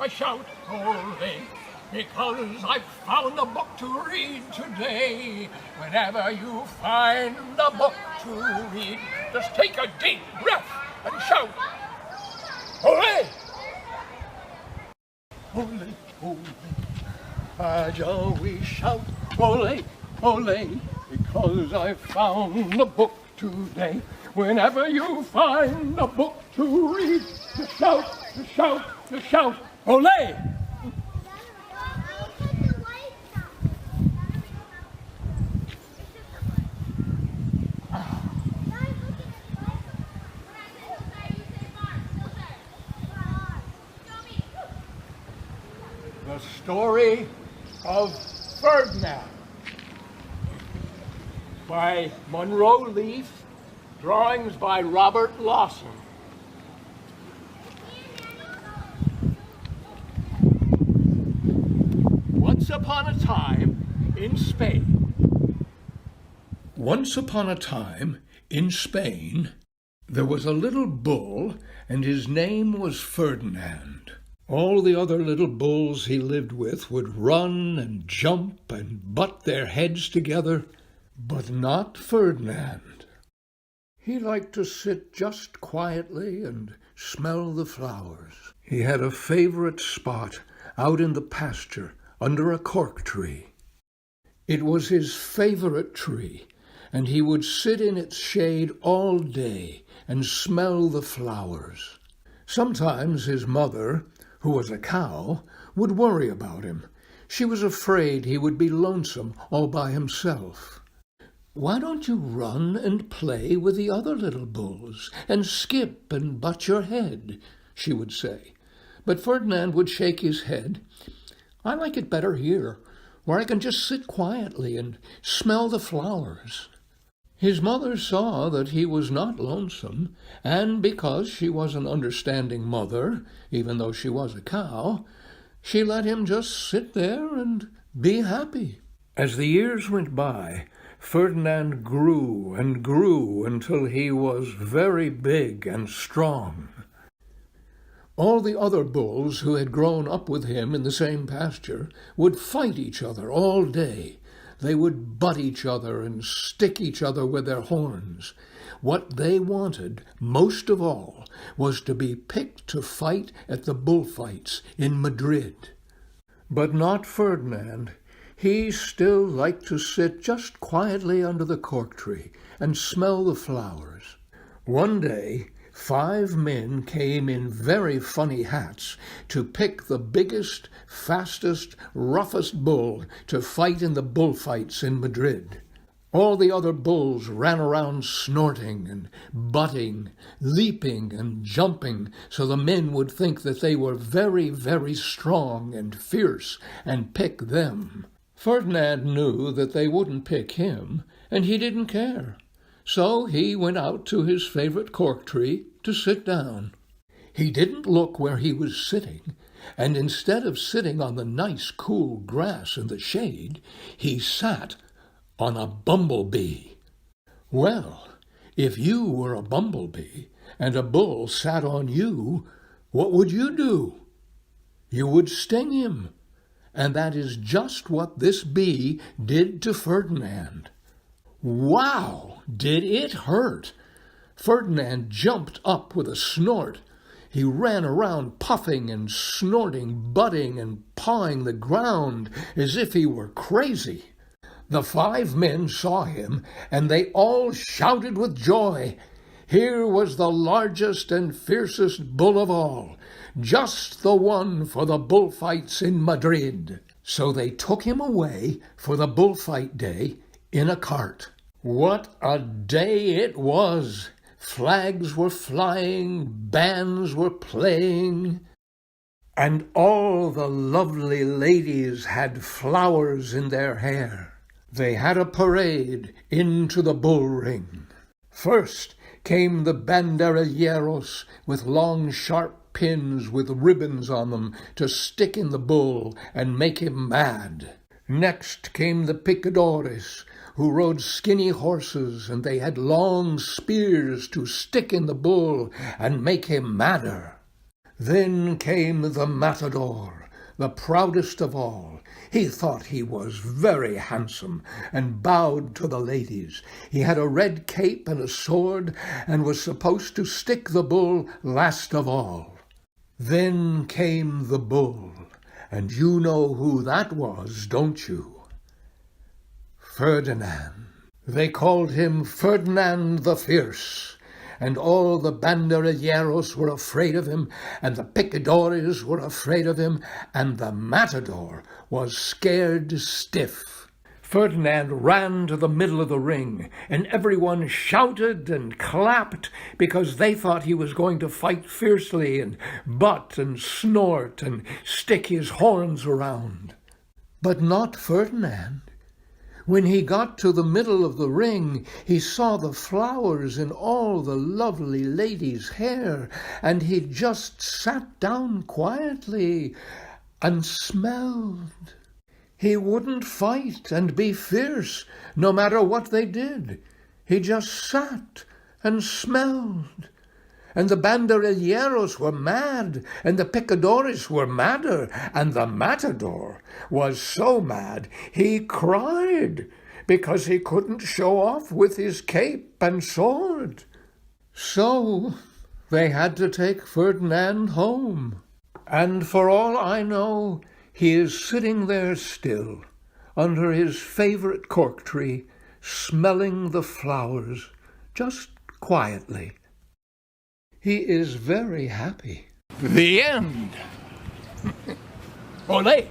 a shout, ole, because I've found a book to read today. Whenever you find a book to read, just take a deep breath and shout, ole! Ole, ole, we shout, ole, ole, because I found a book today. Whenever you find a book to read, just shout, just shout, just shout, ole! The Story of Ferdinand by Munro Leaf, drawings by Robert Lawson. Once upon a time in Spain. Once upon a time in Spain, there was a little bull, and his name was Ferdinand. All the other little bulls he lived with would run and jump and butt their heads together, but not Ferdinand. He liked to sit just quietly and smell the flowers. He had a favorite spot out in the pasture under a cork tree. It was his favorite tree, and he would sit in its shade all day and smell the flowers. Sometimes his mother, who was a cow, would worry about him. She was afraid he would be lonesome all by himself. "Why don't you run and play with the other little bulls and skip and butt your head?" she would say. But Ferdinand would shake his head. "I like it better here, where I can just sit quietly and smell the flowers." His mother saw that he was not lonesome, and because she was an understanding mother, even though she was a cow, she let him just sit there and be happy. As the years went by, Ferdinand grew and grew until he was very big and strong. All the other bulls who had grown up with him in the same pasture would fight each other all day. They would butt each other and stick each other with their horns. What they wanted, most of all, was to be picked to fight at the bullfights in Madrid. But not Ferdinand. He still liked to sit just quietly under the cork tree and smell the flowers. One day, 5 men came in very funny hats to pick the biggest, fastest, roughest bull to fight in the bullfights in Madrid. All the other bulls ran around snorting and butting, leaping and jumping, so the men would think that they were very, very strong and fierce and pick them. Ferdinand knew that they wouldn't pick him, and he didn't care. So he went out to his favorite cork tree to sit down. He didn't look where he was sitting, and instead of sitting on the nice cool grass in the shade, he sat on a bumblebee. Well, if you were a bumblebee and a bull sat on you, what would you do? You would sting him, and that is just what this bee did to Ferdinand. Wow, did it hurt! Ferdinand jumped up with a snort. He ran around puffing and snorting, butting and pawing the ground as if he were crazy. The 5 men saw him, and they all shouted with joy. Here was the largest and fiercest bull of all, just the one for the bullfights in Madrid. So they took him away for the bullfight day in a cart. What a day it was! Flags were flying, bands were playing, and all the lovely ladies had flowers in their hair. They had a parade into the bull ring. First came the banderilleros with long sharp pins with ribbons on them to stick in the bull and make him mad. Next came the picadores, who rode skinny horses, and they had long spears to stick in the bull and make him madder. Then came the matador, the proudest of all. He thought he was very handsome, and bowed to the ladies. He had a red cape and a sword, and was supposed to stick the bull last of all. Then came the bull, and you know who that was, don't you? Ferdinand. They called him Ferdinand the Fierce, and all the banderilleros were afraid of him, and the picadores were afraid of him, and the matador was scared stiff. Ferdinand ran to the middle of the ring, and everyone shouted and clapped because they thought he was going to fight fiercely and butt and snort and stick his horns around. But not Ferdinand. When he got to the middle of the ring, he saw the flowers in all the lovely ladies' hair, and he just sat down quietly and smelled. He wouldn't fight and be fierce, no matter what they did. He just sat and smelled. And the banderilleros were mad, and the picadores were madder, and the matador was so mad he cried because he couldn't show off with his cape and sword. So they had to take Ferdinand home, and for all I know, he is sitting there still, under his favorite cork tree, smelling the flowers, just quietly. He is very happy. The end. Olé!